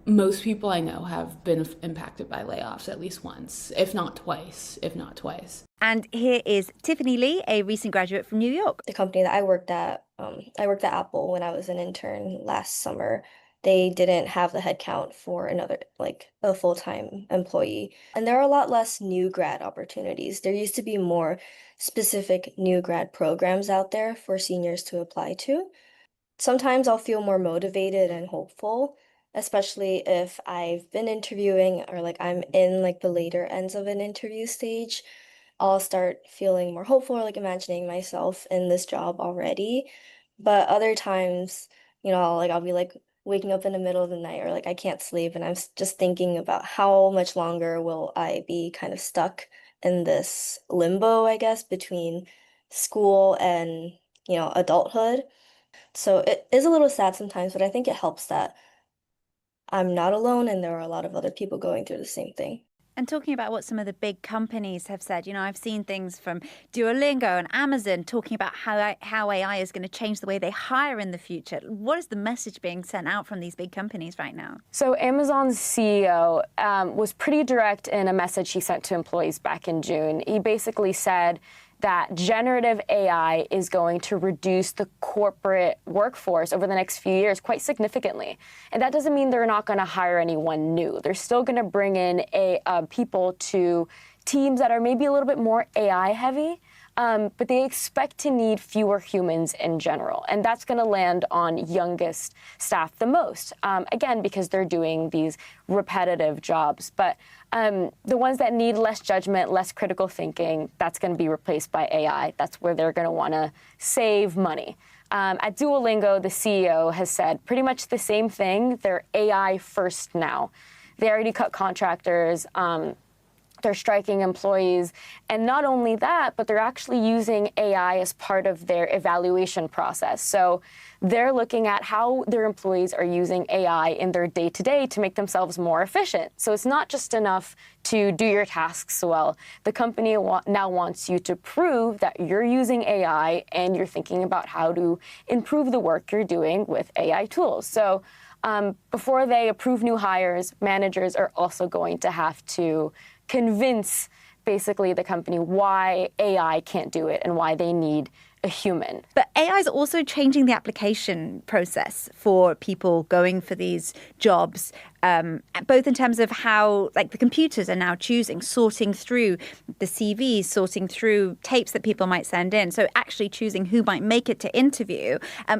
most people I know have been impacted by layoffs at least once, if not twice, if not twice. And here is Tiffany Lee, a recent graduate from New York. The company that I worked at Apple when I was an intern last summer. They didn't have the headcount for another, like a full-time employee. And there are a lot less new grad opportunities. There used to be more specific new grad programs out there for seniors to apply to. Sometimes I'll feel more motivated and hopeful, especially if I've been interviewing or like I'm in like the later ends of an interview stage. I'll start feeling more hopeful or like imagining myself in this job already. But other times, I'll be like waking up in the middle of the night or like I can't sleep and just thinking about how much longer will I be kind of stuck in this limbo, I guess, between school and, adulthood. So it is a little sad sometimes, but I think it helps that I'm not alone and there are a lot of other people going through the same thing. And talking about what some of the big companies have said, I've seen things from Duolingo and Amazon talking about how AI is going to change the way they hire in the future. What is the message being sent out from these big companies right now? So Amazon's CEO was pretty direct in a message he sent to employees back in June. He basically said that generative AI is going to reduce the corporate workforce over the next few years quite significantly. And that doesn't mean they're not going to hire anyone new. They're still going to bring in people to teams that are maybe a little bit more AI heavy. But they expect to need fewer humans in general. And that's going to land on youngest staff the most, again, because they're doing these repetitive jobs. But the ones that need less judgment, less critical thinking, that's going to be replaced by AI. That's where they're going to want to save money. At Duolingo, the CEO has said pretty much the same thing. They're AI first now. They already cut contractors. They're striking employees. And not only that, but they're actually using AI as part of their evaluation process. So they're looking at how their employees are using AI in their day-to-day to make themselves more efficient. So it's not just enough to do your tasks well. The company now wants you to prove that you're using AI and you're thinking about how to improve the work you're doing with AI tools. So before they approve new hires, managers are also going to have to convince basically the company why AI can't do it and why they need a human. But AI is also changing the application process for people going for these jobs, both in terms of how, like, the computers are now sorting through the CVs, sorting through tapes that people might send in. So actually choosing who might make it to interview,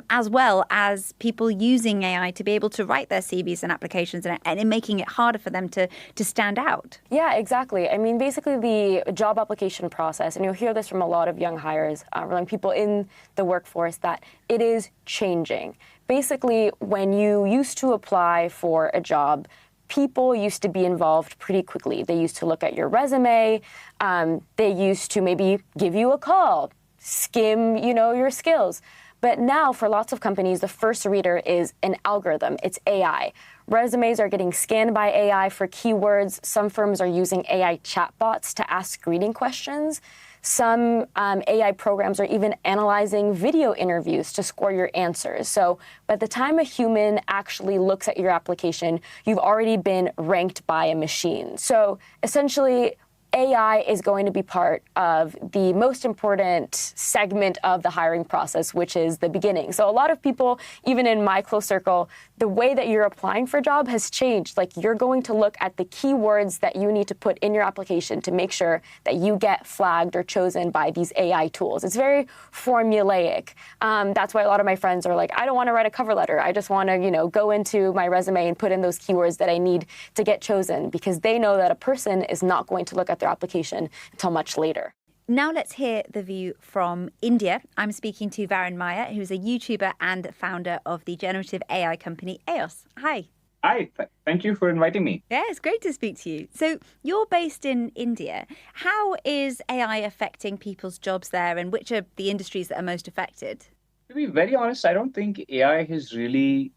as well as people using AI to be able to write their CVs and applications and making it harder for them to stand out. Yeah, exactly. I mean, basically the job application process, and you'll hear this from a lot of young hires, young people in the workforce, that it is changing. Basically, when you used to apply for a job, people used to be involved pretty quickly. They used to look at your resume. They used to maybe give you a call, skim, your skills. But now for lots of companies, the first reader is an algorithm. It's AI. Resumes are getting scanned by AI for keywords. Some firms are using AI chatbots to ask screening questions. Some AI programs are even analyzing video interviews to score your answers. So by the time a human actually looks at your application, you've already been ranked by a machine. So essentially, AI is going to be part of the most important segment of the hiring process, which is the beginning. So a lot of people, even in my close circle, the way that you're applying for a job has changed. Like, you're going to look at the keywords that you need to put in your application to make sure that you get flagged or chosen by these AI tools. It's very formulaic. That's why a lot of my friends are like, I don't want to write a cover letter. I just want to, go into my resume and put in those keywords that I need to get chosen, because they know that a person is not going to look at their application until much later. Now let's hear the view from India. I'm speaking to Varun Maya, who's a YouTuber and founder of the generative AI company EOS. Hi. Hi, thank you for inviting me. Yeah, it's great to speak to you. So you're based in India. How is AI affecting people's jobs there, and which are the industries that are most affected? To be very honest, I don't think AI has really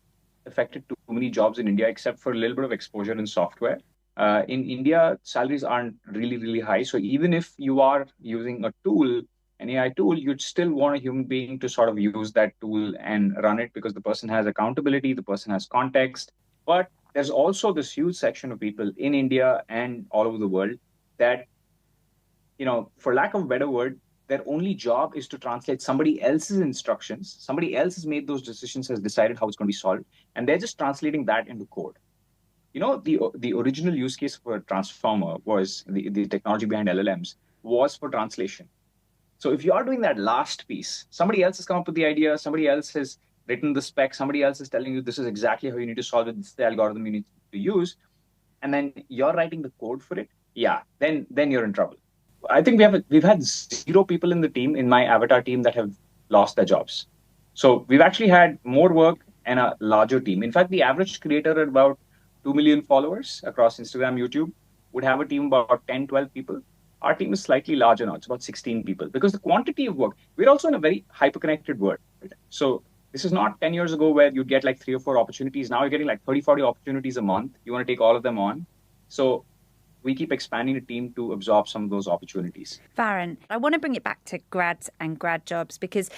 affected too many jobs in India, except for a little bit of exposure in software. In India, salaries aren't really, really high. So even if you are using a tool, an AI tool, you'd still want a human being to sort of use that tool and run it, because the person has accountability, the person has context. But there's also this huge section of people in India and all over the world that, for lack of a better word, their only job is to translate somebody else's instructions. Somebody else has made those decisions, has decided how it's going to be solved, and they're just translating that into code. The original use case for a transformer was the technology behind LLMs was for translation. So if you are doing that last piece, somebody else has come up with the idea, somebody else has written the spec, somebody else is telling you this is exactly how you need to solve it, this is the algorithm you need to use, and then you're writing the code for it, then you're in trouble. I think we've had 0 people in the team, in my avatar team, that have lost their jobs. So we've actually had more work and a larger team. In fact, the average creator at about 2 million followers across Instagram, YouTube would have a team of about 10, 12 people. Our team is slightly larger now. It's about 16 people because the quantity of work, we're also in a very hyper-connected world. Right? So this is not 10 years ago where you'd get like 3 or 4 opportunities. Now you're getting like 30, 40 opportunities a month. You want to take all of them on. So we keep expanding the team to absorb some of those opportunities. Varun, I want to bring it back to grads and grad jobs because